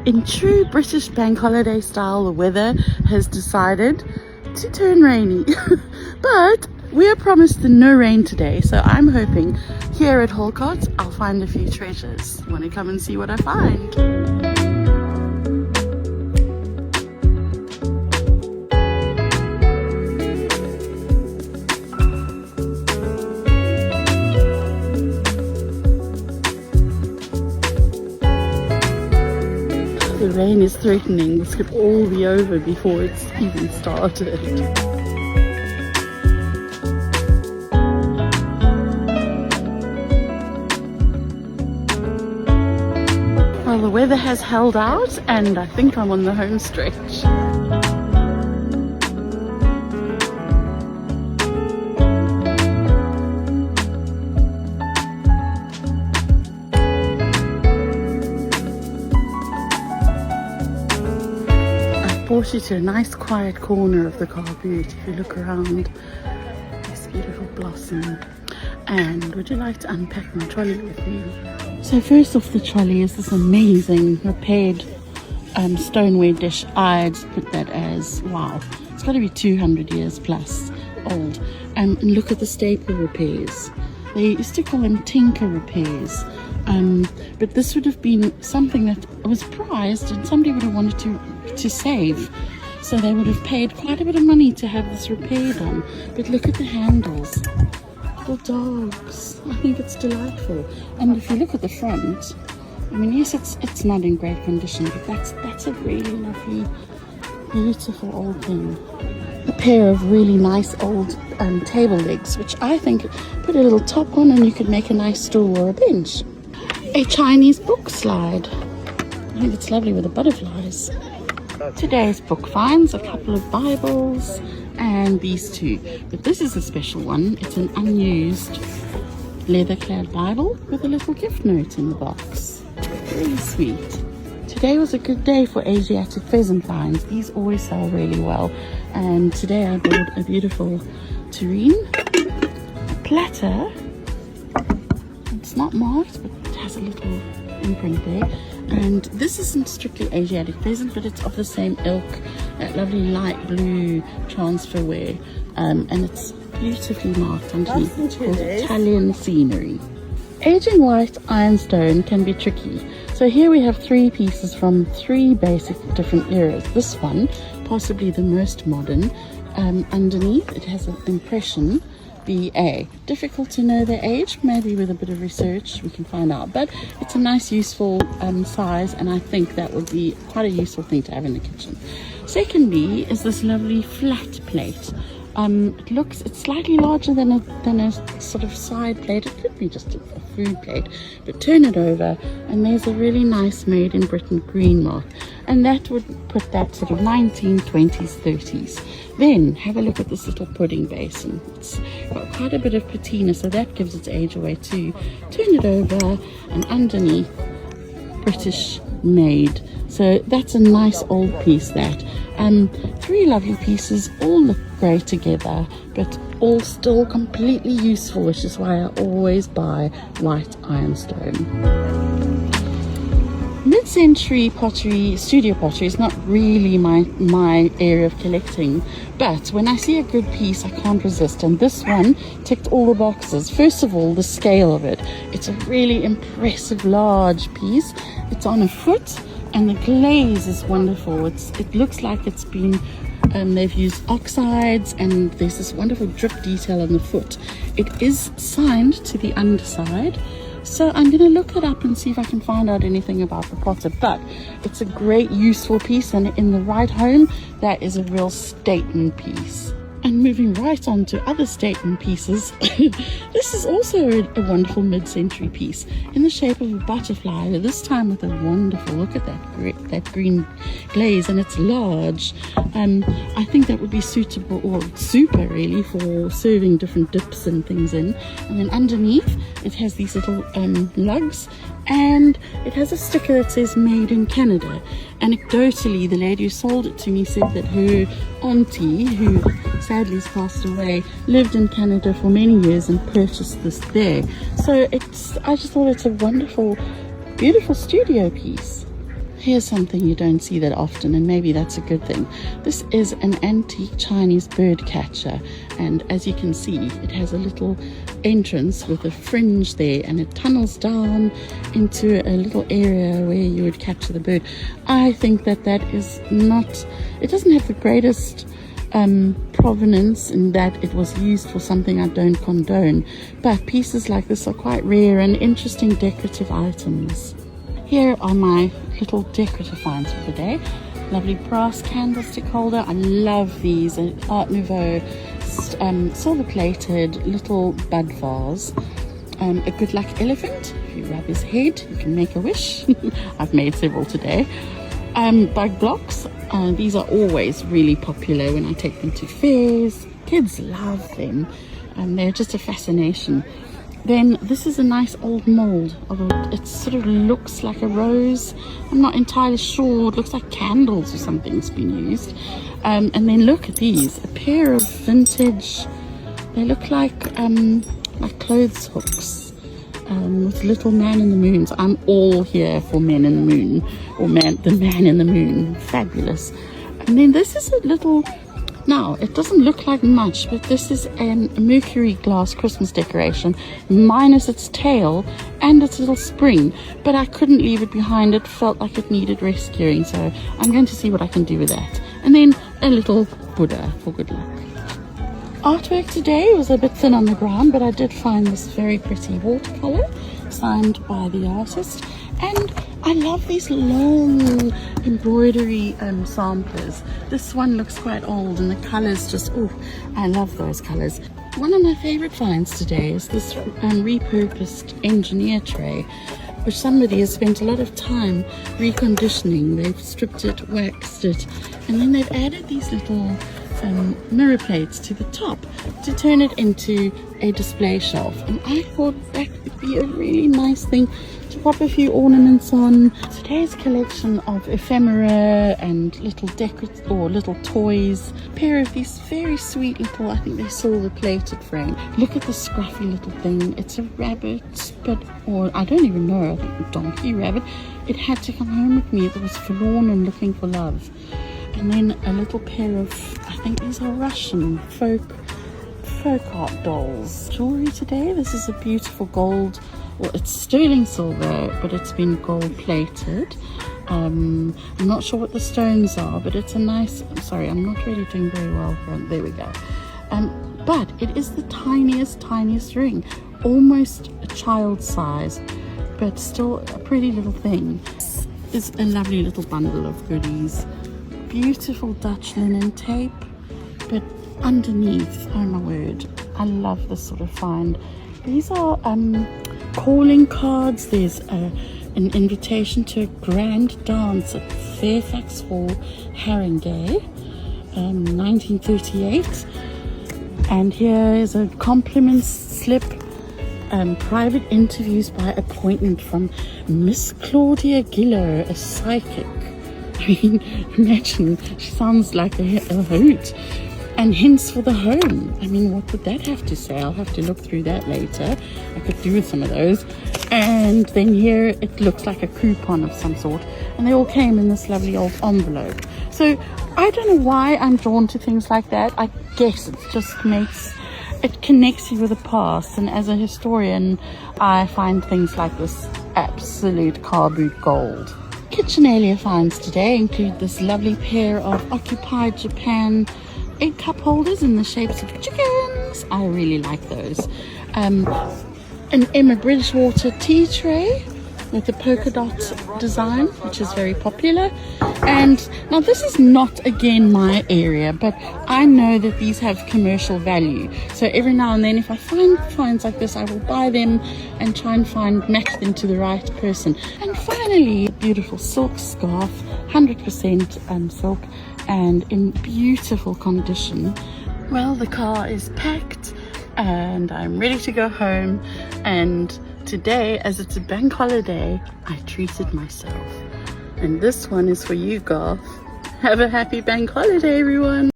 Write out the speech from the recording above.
In true British bank holiday style, the weather has decided to turn rainy. But we are promised no rain today, so I'm hoping here at Holcott I'll find a few treasures. Want to come and see what I find? The rain is threatening. This could all be over before it's even started. Well, the weather has held out and I think I'm on the home stretch. Brought you to a nice quiet corner of the Carboot. If you look around, this beautiful blossom. And would you like to unpack my trolley with me? So first off the trolley is this amazing repaired stoneware dish. I'd put that as, wow, it's got to be 200 years plus old. And look at the staple repairs. They used to call them tinker repairs. But this would have been something that was prized and somebody would have wanted to save. So they would have paid quite a bit of money to have this repaired on. But look at the handles. Little dogs. I think it's delightful. And if you look at the front, I mean, yes, it's not in great condition, but that's a really lovely, beautiful old thing. A pair of really nice old table legs, which I think put a little top on and you could make a nice stool or a bench. A Chinese book slide. I think it's lovely with the butterflies. Today's book finds a couple of Bibles and these two. But this is a special one. It's an unused leather-clad Bible with a little gift note in the box. Really sweet. Today was a good day for Asiatic pheasant finds. These always sell really well. And today I bought a beautiful tureen, a platter. It's not marked, but it has a little imprint there. And this isn't strictly Asiatic pheasant, but it's of the same ilk, that lovely light blue transferware, and it's beautifully marked underneath. It's called Italian scenery. Aging white ironstone can be tricky. So here we have 3 pieces from 3 basic different eras. This one, possibly the most modern. Underneath it has an impression BA. Difficult to know their age, maybe with a bit of research we can find out, but it's a nice useful size, and I think that would be quite a useful thing to have in the kitchen. Secondly is this lovely flat plate. It's slightly larger than a sort of side plate. It could be just a food plate, but turn it over and there's a really nice made in Britain green mark, and that would put that sort of 1920s 30s. Then have a look at this little pudding basin. It's got quite a bit of patina, so that gives its age away too. Turn it over and underneath, British made. So that's a nice old piece, that. 3 lovely pieces, all look great together, but all still completely useful, which is why I always buy white ironstone. Mid-century pottery, studio pottery, is not really my area of collecting, but when I see a good piece I can't resist, and this one ticked all the boxes. First of all, the scale of it. It's a really impressive large piece. It's on a foot and the glaze is wonderful. It looks like it's been they've used oxides, and there's this wonderful drip detail on the foot. It is signed to the underside. So I'm going to look it up and see if I can find out anything about the potter. But it's a great useful piece, and in the right home that is a real statement piece. And moving right on to other statement pieces, this is also a wonderful mid-century piece in the shape of a butterfly, this time with a wonderful, look at that green glaze, and it's large. I think that would be suitable, or super really, for serving different dips and things in. And then underneath it has these little lugs, and it has a sticker that says made in Canada. Anecdotally, the lady who sold it to me said that her auntie, who sadly has passed away, lived in Canada for many years and purchased this there. So I just thought it's a wonderful, beautiful studio piece. Here's something you don't see that often, and maybe that's a good thing. This is an antique Chinese bird catcher, and as you can see, it has a little entrance with a fringe there, and it tunnels down into a little area where you would capture the bird. I think that is not, it doesn't have the greatest provenance in that it was used for something I don't condone, but pieces like this are quite rare and interesting decorative items. Here are my little decorative finds for the day. Lovely brass candlestick holder. I love these. An Art Nouveau silver plated little bud vase. A good luck elephant. If you rub his head you can make a wish. I've made several today. Bug blocks. These are always really popular when I take them to fairs. Kids love them. They're just a fascination. Then this is a nice old mold of it sort of looks like a rose. I'm not entirely sure. It looks like candles or something's been used. And then look at these, a pair of vintage, they look like clothes hooks with little man in the moons. I'm all here for men in the moon, or the man in the moon. Fabulous. And then this is a little, now it doesn't look like much, but this is a mercury glass Christmas decoration minus its tail and its little spring, but I couldn't leave it behind. It felt like it needed rescuing, so I'm going to see what I can do with that. And then a little Buddha for good luck. Artwork today was a bit thin on the ground, but I did find this very pretty watercolor signed by the artist, and I love these long embroidery samplers. This one looks quite old and the colors just, oh, I love those colors. One of my favorite finds today is this repurposed engineer tray, which somebody has spent a lot of time reconditioning. They've stripped it, waxed it, and then they've added these little mirror plates to the top to turn it into a display shelf, and I thought that would be a really nice thing to pop a few ornaments on. Today's collection of ephemera and little decorative or little toys, a pair of these very sweet little, I think they're silver plated frame. Look at the scruffy little thing. It's a rabbit, but, or I don't even know, I think a donkey rabbit. It had to come home with me. It was forlorn and looking for love. And then a little pair of, I think these are Russian folk art dolls. Jewelry today. This is a beautiful gold, well, it's sterling silver, but it's been gold plated. I'm not sure what the stones are, but it's a nice, sorry, I'm not really doing very well here. There we go. But it is the tiniest ring, almost a child size, but still a pretty little thing. This is a lovely little bundle of goodies. Beautiful Dutch linen tape, but underneath, oh my word, I love this sort of find. These are calling cards. There's an invitation to a grand dance at Fairfax Hall, Haringey, 1938. And here is a compliments slip, private interviews by appointment from Miss Claudia Giller, a psychic. I mean, imagine, she sounds like a hoot. And hints for the home. I mean, what would that have to say? I'll have to look through that later. I could do with some of those. And then here it looks like a coupon of some sort. And they all came in this lovely old envelope. So I don't know why I'm drawn to things like that. I guess it just it connects you with the past. And as a historian, I find things like this absolute Carboot gold. Kitchenalia finds today include this lovely pair of occupied Japan egg cup holders in the shapes of chickens. I really like those. An Emma Bridgewater tea tray with a polka dot design, which is very popular. And now this is not again my area, but I know that these have commercial value, so every now and then if I find finds like this, I will buy them and try and match them to the right person. And finally, a beautiful silk scarf, 100% silk and in beautiful condition. Well, the car is packed and I'm ready to go home, and today, as it's a bank holiday, I treated myself. And this one is for you, Garth. Have a happy bank holiday, everyone.